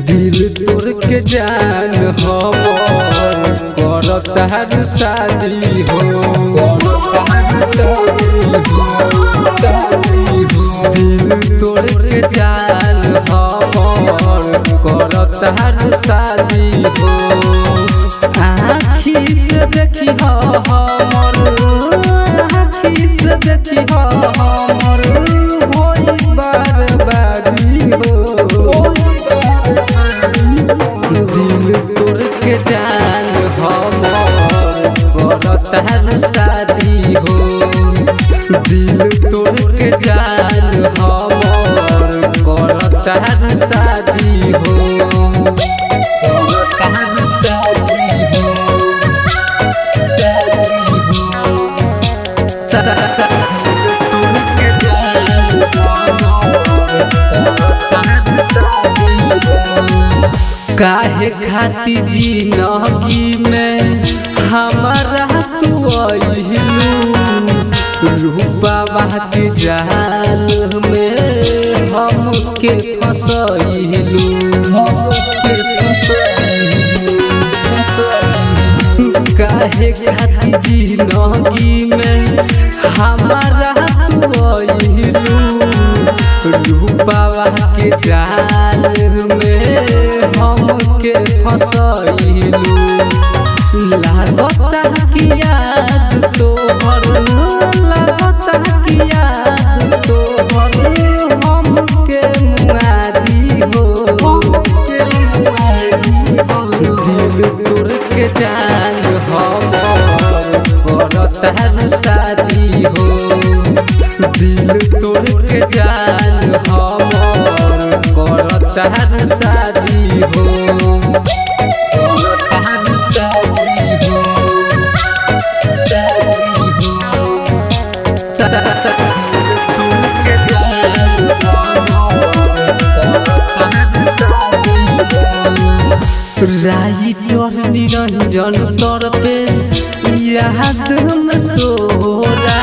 दिल तोड़ के जान हमर करता हर शादी हो। दिल तोड़ के जान हमर करता हर शादी हो। आँखी से देखी हमर, आँखी से देखी हमर होई बर्बादी हो। दिल तोड़ के जान हमर करता हर शादी हो। दिल तोड़ के जान हमर करता हर शादी हो। काहे खाती जिंदगी में हमारा तू अइलू। रूपवा के जाल में हमके फसैलू। काहे खाती जिंदगी में हमारा तू अइलू। रूपवा के जाल में हमके फसैलू। लागता कि याद तोहर, लागता कि याद तोहर हमके मुआदी हो। दिल तोड़ के जान हमर करता हर शादी हो। दिल तोड़ के जान हमर करता हर शादी हो। राइटर निरंजन तौर पे याद में तोरा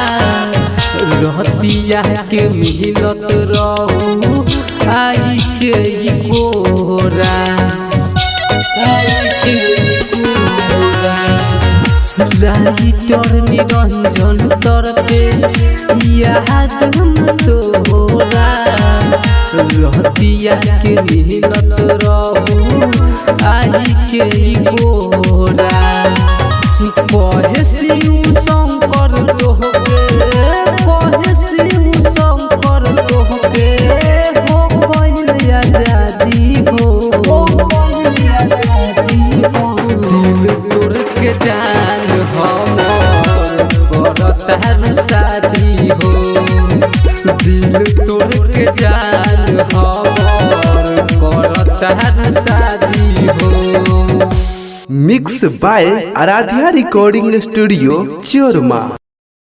रहतिया के मिलत रहू आई के कोरा। राइटर निरंजन तौर पे याद में तोरा रहतिया के मिलत रहू आई के कोरा। कहे शिव शंकर तोहके, कहे शिव शंकर तोहके हो गइल आजादी हो। दिल तोड़ के जान हमर करता हर शादी हो। दिल तोड़ के जान हमर करता हर शादी हो। Mix by Aaradhya recording studio चोरमा।